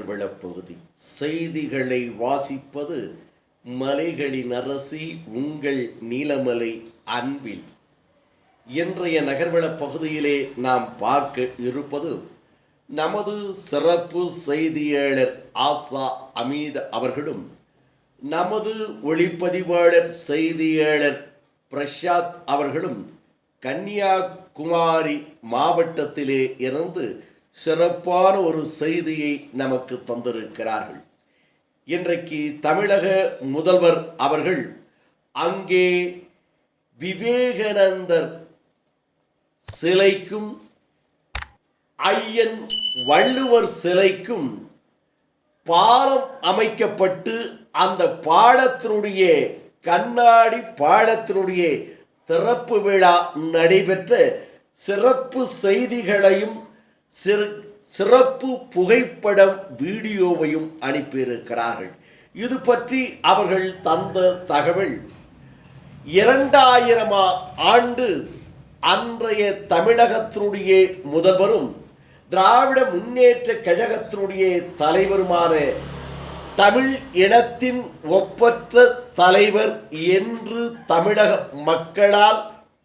நகர்வளப் பகுதி செய்திகளை வாசிப்பது மலைகளின் அரசி உங்கள் நீலமலை அன்பில். இன்றைய நகர்வளப் பகுதியிலே நாம் பார்க்க இருப்பது நமது சிறப்பு செய்தியாளர் ஆசா அமீத் அவர்களும் நமது ஒளிப்பதிவாளர் செய்தியாளர் பிரசாத் அவர்களும் கன்னியாகுமரி மாவட்டத்திலே இருந்து சிறப்பான ஒரு செய்தியை நமக்கு தந்திருக்கிறார்கள். இன்றைக்கு தமிழக முதல்வர் அவர்கள் அங்கே விவேகானந்தர் சிலைக்கும் ஐயன் வள்ளுவர் சிலைக்கும் பாலம் அமைக்கப்பட்டு அந்த பாலத்தினுடைய கண்ணாடி பாலத்தினுடைய திறப்பு விழா நடைபெற்ற சிறப்பு செய்திகளையும் சிறப்பு புகைப்படம் வீடியோவையும் அனுப்பியிருக்கிறார்கள். இது பற்றி அவர்கள் தந்த தகவல் 2000 ஆண்டு அன்றைய தமிழகத்தினுடைய முதல்வரும் திராவிட முன்னேற்ற கழகத்தினுடைய தலைவருமான தமிழ் இனத்தின் ஒப்பற்ற தலைவர் என்று தமிழக மக்களால்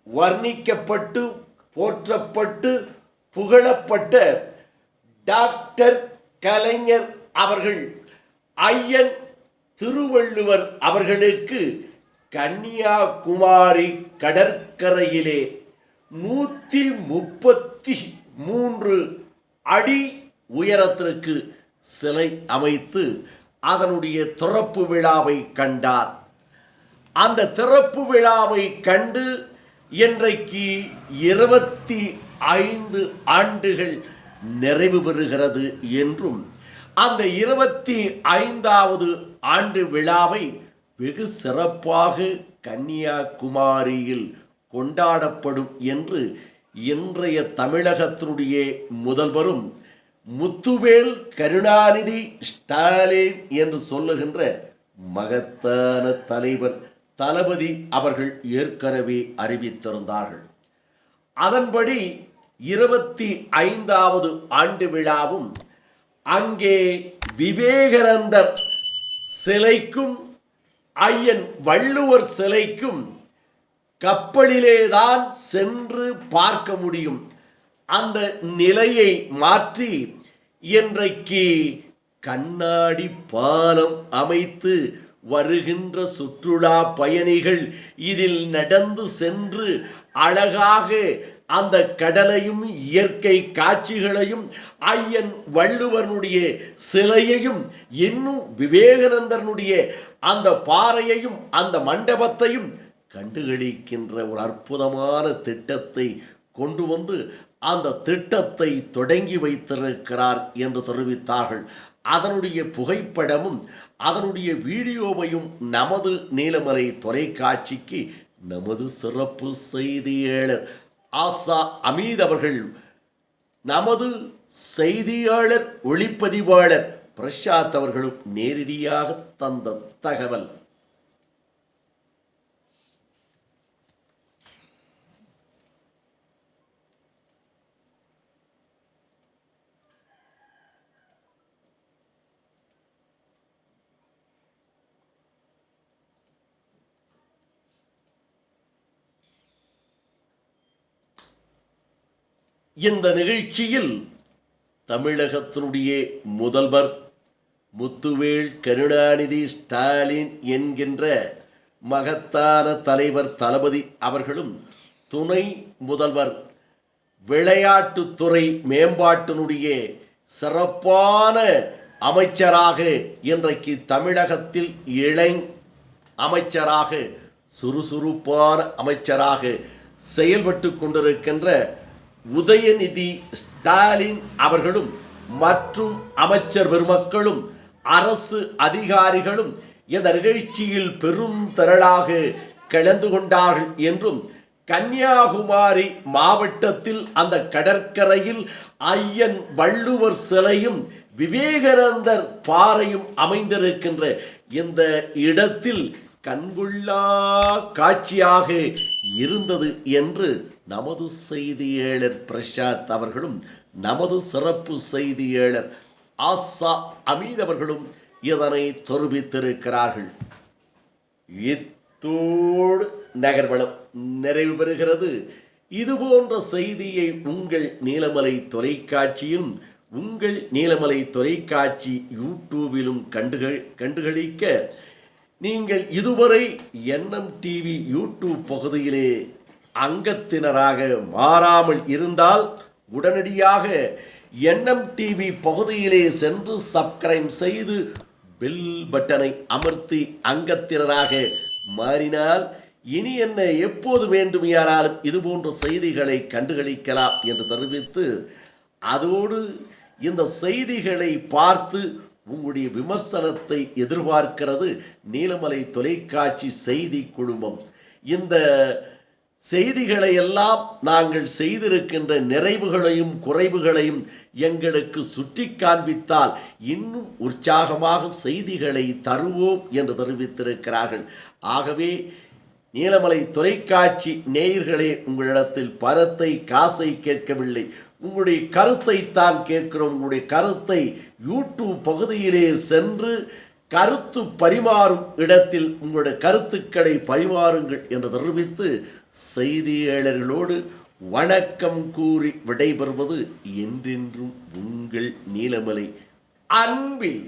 வர்ணிக்கப்பட்டு போற்றப்பட்டு புகழப்பட்ட டாக்டர் கலைஞர் அவர்கள் ஐயன் திருவள்ளுவர் அவர்களுக்கு கன்னியாகுமரி கடற்கரையிலே 133 அடி உயரத்திற்கு சிலை அமைத்து அதனுடைய திறப்பு விழாவை கண்டார். அந்த திறப்பு விழாவை கண்டு இன்றைக்கு 25 ஆண்டுகள் நிறைவு பெறுகிறது என்றும் அந்த 25வது ஆண்டு விழாவை வெகு சிறப்பாக கன்னியாகுமரியில் கொண்டாடப்படும் என்று இன்றைய தமிழகத்தினுடைய முதல்வரும் முத்துவேல் கருணாநிதி ஸ்டாலின் என்று சொல்லுகின்ற மகத்தான தலைவர் தளபதி அவர்கள் ஏற்கனவே அறிவித்திருந்தார்கள். அதன்படி 25வது ஆண்டு விழாவும் அங்கே விவேகானந்தர் சிலைக்கும் ஐயன் வள்ளுவர் சிலைக்கும் கப்பலிலேதான் சென்று பார்க்க முடியும். அந்த நிலையை மாற்றி இன்றைக்கு கண்ணாடி பாலம் அமைத்து வருகின்ற சுற்றுலா பயணிகள் இதில் நடந்து சென்று அழகாக அந்த கடலையும் இயற்கை காட்சிகளையும் ஐயன் வள்ளுவனுடைய சிலையையும் இன்னும் விவேகானந்தனுடைய அந்த பாறையையும் அந்த மண்டபத்தையும் கண்டுகளிக்கின்ற ஒரு அற்புதமான திட்டத்தை கொண்டு வந்து அந்த திட்டத்தை தொடங்கி வைத்திருக்கிறார் என்று தெரிவித்தார்கள். அதனுடைய புகைப்படமும் அதனுடைய வீடியோவையும் நமது நீலமலை தொலைக்காட்சிக்கு நமது சிறப்பு செய்தியாளர் ஆசா அமீத் அவர்கள் நமது செய்தியாளர் ஒளிப்பதிவாளர் பிரசாத் அவர்களும் நேரடியாக தந்த தகவல். இந்த நிகழ்ச்சியில் தமிழகத்தினுடைய முதல்வர் முத்துவேல் கருணாநிதி ஸ்டாலின் என்கின்ற மகத்தான தலைவர் தளபதி அவர்களும் துணை முதல்வர் விளையாட்டுத்துறை மேம்பாட்டினுடைய சிறப்பான அமைச்சராக இன்றைக்கு தமிழகத்தில் அமைச்சராக சுறுசுறுப்பான அமைச்சராக செயல்பட்டு கொண்டிருக்கின்ற உதயநிதி ஸ்டாலின் அவர்களும் மற்றும் அமைச்சர் பெருமக்களும் அரசு அதிகாரிகளும் இந்த நிகழ்ச்சியில் பெரும் திரளாக கலந்து கொண்டார்கள் என்றும் கன்னியாகுமரி மாவட்டத்தில் அந்த கடற்கரையில் ஐயன் வள்ளுவர் சிலையும் விவேகானந்தர் பாறையும் அமைந்திருக்கின்ற இந்த இடத்தில் கண்கொள்ளா காட்சியாக இருந்தது என்று நமது செய்தியாளர் பிரசாத் அவர்களும் நமது சிறப்பு செய்தியாளர் ஆசா அமீத் அவர்களும் இதனை தெரிவித்திருக்கிறார்கள். இத்தோடு நகர்வளம் நிறைவு பெறுகிறது. இதுபோன்ற செய்தியை உங்கள் நீலமலை தொலைக்காட்சியும் உங்கள் நீலமலை தொலைக்காட்சி யூடியூபிலும் கண்டுகளிக்க நீங்கள் இதுவரை என்எம் டிவி யூடியூப் பகுதியிலே அங்கத்தினராக மாறாமல் இருந்தால் உடனடியாக என்எம் டிவி பகுதியிலே சென்று சப்ஸ்கிரைப் செய்து பெல் பட்டனை அமர்த்தி அங்கத்தினராக மாறினால் இனி என்ன எப்போது வேண்டுமையானாலும் இதுபோன்ற செய்திகளை கண்டுகளிக்கலாம் என்று தெரிவித்து, அதோடு இந்த செய்திகளை பார்த்து உங்களுடைய விமர்சனத்தை எதிர்பார்க்கிறது நீலமலை தொலைக்காட்சி செய்தி குழுமம். இந்த செய்திகளை எல்லாம் நாங்கள் செய்திருக்கின்ற நிறைவுகளையும் குறைவுகளையும் எங்களுக்கு சுட்டி காண்பித்தால் இன்னும் உற்சாகமாக செய்திகளை தருவோம் என்று தெரிவித்திருக்கிறார்கள். ஆகவே நீலமலை தொலைக்காட்சி நேயர்களே, உங்களிடத்தில் பணத்தை காசை கேட்கவில்லை, உங்களுடைய கருத்தை தான் கேட்கிறோம். உங்களுடைய கருத்தை யூடியூப் பகுதியிலே சென்று கருத்து பரிமாறும் இடத்தில் உங்களுடைய கருத்துக்களை பரிமாறுங்கள் என்று தெரிவித்து செய்தியாளர்களோடு வணக்கம் கூறி விடைபெறுவது என்றென்றும் உங்கள் நீலமலை. அன்பில்